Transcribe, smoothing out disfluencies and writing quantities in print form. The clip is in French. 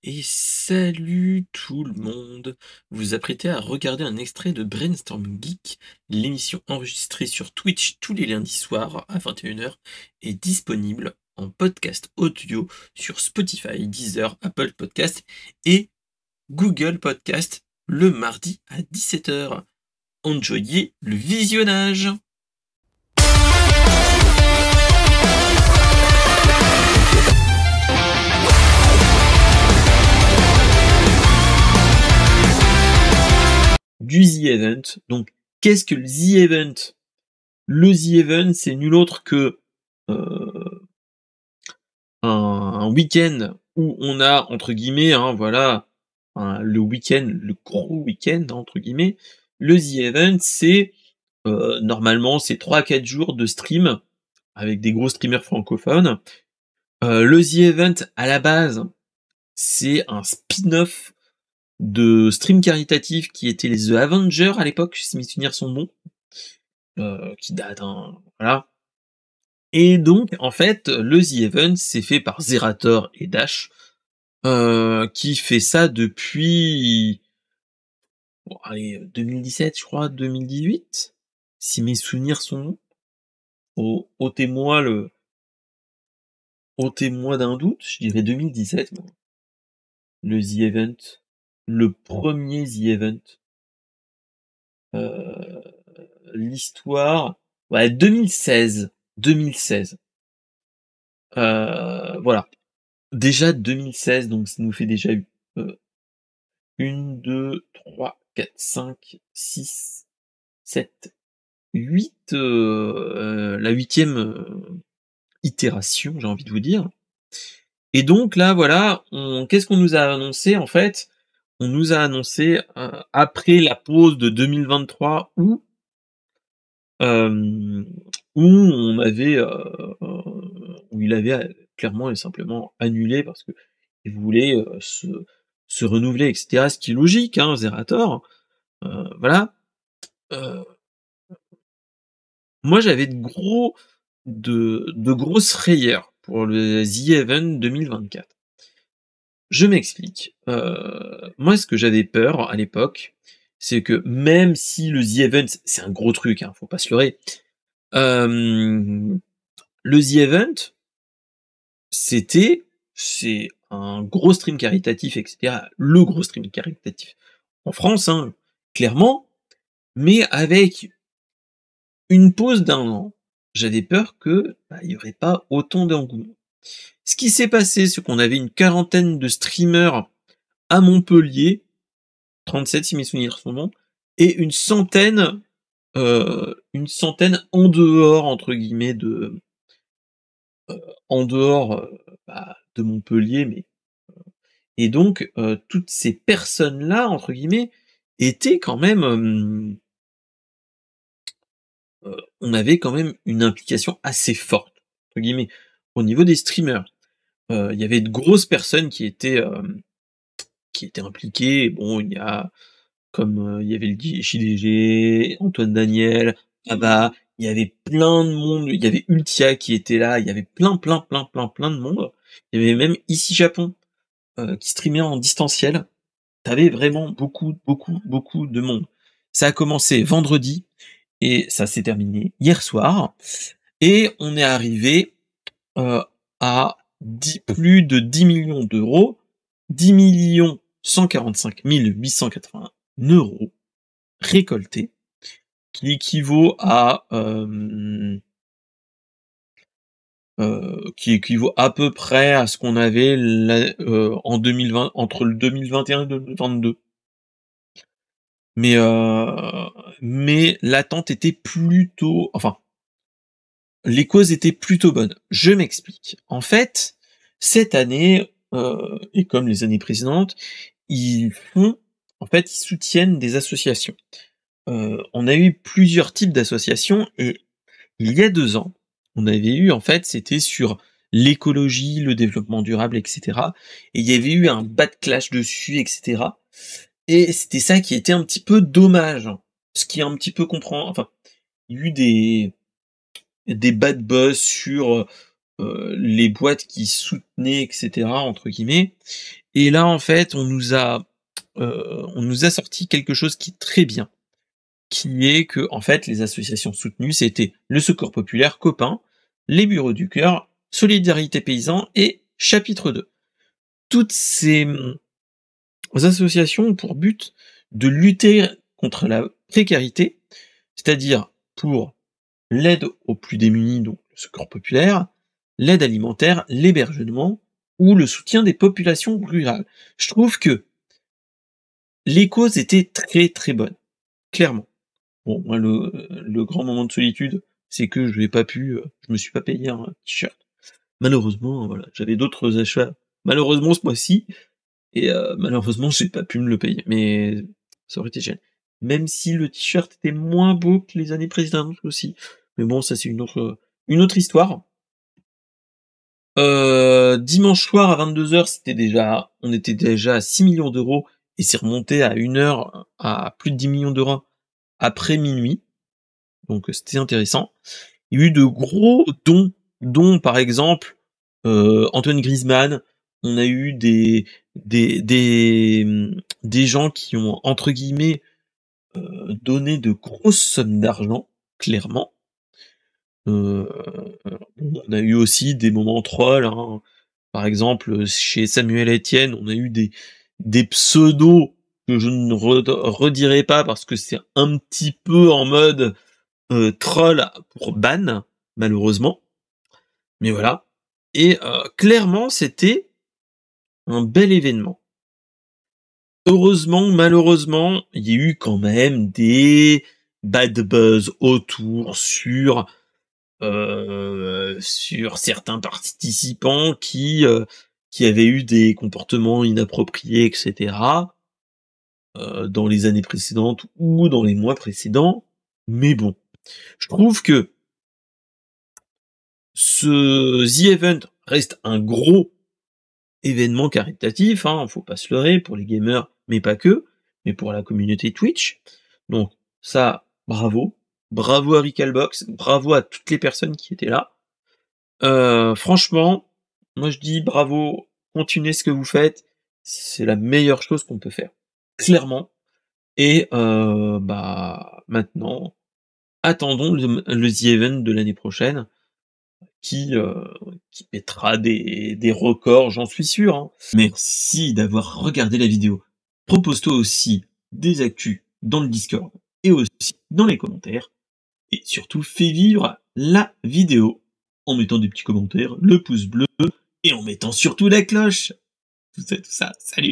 Et salut tout le monde! Vous vous apprêtez à regarder un extrait de Brainstorm Geek, l'émission enregistrée sur Twitch tous les lundis soirs à 21h est disponible en podcast audio sur Spotify, Deezer, Apple Podcast et Google Podcast le mardi à 17h. Enjoyez le visionnage! Du The Event. Donc, qu'est-ce que le The Event? Le The Event, c'est nul autre que un week-end où on a, entre guillemets, voilà, le week-end, le gros week-end, entre guillemets. Le The Event, c'est normalement, c'est 3-4 jours de stream avec des gros streamers francophones. Le The Event, à la base, c'est un spin-off de stream caritatif qui était les The Avengers à l'époque, si mes souvenirs sont bons, qui date, voilà. Et donc, en fait, le The Event, c'est fait par Zerator et Dash, qui fait ça depuis, bon, allez, 2017, je crois, 2018, si mes souvenirs sont bons. Ôtez-moi d'un doute, je dirais 2017, moi. Le The Event, le premier The Event. L'histoire, ouais, 2016. Voilà. Déjà 2016, donc ça nous fait déjà 1, 2, 3, 4, 5, 6, 7, 8, la 8e itération, j'ai envie de vous dire. Et donc là, voilà, qu'est-ce qu'on nous a annoncé en fait? On nous a annoncé, après la pause de 2023 où on avait, où il avait clairement et simplement annulé parce que il voulait se renouveler, et cetera. Ce qui est logique, Zerator, voilà. Moi, j'avais de grosses frayeurs pour le The Event 2024. Je m'explique. Moi, ce que j'avais peur à l'époque, c'est que même si le The Event, c'est un gros truc, faut pas se leurrer. Le The Event, c'est un gros stream caritatif, et cetera. Le gros stream caritatif en France, clairement, mais avec une pause d'1 an. J'avais peur que, il y aurait pas autant d'engouement. Ce qui s'est passé, c'est qu'on avait une quarantaine de streamers à Montpellier, 37 si mes souvenirs sont bons, et une centaine en dehors, entre guillemets, en dehors de Montpellier, mais et donc toutes ces personnes-là, entre guillemets, étaient quand même, on avait quand même une implication assez forte, entre guillemets, au niveau des streamers. Il y avait de grosses personnes qui étaient impliquées. Bon, il y a comme il y avait le JDG, Antoine Daniel, Abba, il y avait plein de monde, il y avait Ultia qui était là, il y avait plein de monde. Il y avait même Ici Japon qui streamait en distanciel. T'avais vraiment beaucoup de monde. Ça a commencé vendredi et ça s'est terminé hier soir. Et on est arrivé à plus de 10 millions d'euros, 10 145 881 euros récoltés, qui équivaut à peu près à ce qu'on avait en 2020, entre le 2021 et 2022. Mais l'attente était plutôt, enfin, les causes étaient plutôt bonnes. Je m'explique. En fait, cette année, et comme les années précédentes, ils soutiennent des associations. On a eu plusieurs types d'associations et il y a 2 ans, on avait eu, en fait, c'était sur l'écologie, le développement durable, et cetera. Et il y avait eu un backlash dessus, et cetera. Et c'était ça qui était un petit peu dommage. Ce qui est un petit peu il y a eu des bad buzz sur les boîtes qui soutenaient et cetera entre guillemets et là, en fait, on nous a sorti quelque chose qui est très bien, qui est que en fait, les associations soutenues, c'était le Secours populaire, Copain, les Bureaux du Cœur, Solidarité Paysan et Chapitre 2. Toutes ces, associations ont pour but de lutter contre la précarité, c'est-à-dire pour l'aide aux plus démunis, donc le Secours populaire, l'aide alimentaire, l'hébergement ou le soutien des populations rurales. Je trouve que les causes étaient très, très bonnes, clairement. Bon, moi, le grand moment de solitude, c'est que je me suis pas payé un t-shirt. Malheureusement, voilà, j'avais d'autres achats, malheureusement ce mois-ci et malheureusement, j'ai pas pu me le payer, mais ça aurait été génial. Même si le t-shirt était moins beau que les années précédentes aussi. Mais bon, ça c'est une autre histoire. Dimanche soir à 22h, on était déjà à 6 millions d'euros et c'est remonté à 1 heure à plus de 10 millions d'euros après minuit. Donc c'était intéressant. Il y a eu de gros dons, dont par exemple Antoine Griezmann. On a eu des gens qui ont entre guillemets donné de grosses sommes d'argent, clairement. On a eu aussi des moments trolls, hein. Par exemple, chez Samuel Etienne, on a eu des pseudos que je ne redirai pas parce que c'est un petit peu en mode troll pour ban, malheureusement. Mais voilà. Et clairement, c'était un bel événement. Heureusement ou malheureusement, il y a eu quand même des bad buzz autour sur certains participants qui avaient eu des comportements inappropriés, etc. Dans les années précédentes ou dans les mois précédents. Mais bon, je trouve que ce The Event reste un gros événement caritatif, hein, faut pas se leurrer, pour les gamers, mais pas que, mais pour la communauté Twitch. Donc ça, bravo. Bravo à Recalbox, bravo à toutes les personnes qui étaient là. Franchement, moi je dis bravo, continuez ce que vous faites, c'est la meilleure chose qu'on peut faire. Clairement. Et maintenant, attendons le The Event de l'année prochaine, qui mettra des records, j'en suis sûr, hein. Merci d'avoir regardé la vidéo. Propose-toi aussi des actus dans le Discord et aussi dans les commentaires. Et surtout, fais vivre la vidéo en mettant des petits commentaires, le pouce bleu et en mettant surtout la cloche. Tout ça, salut!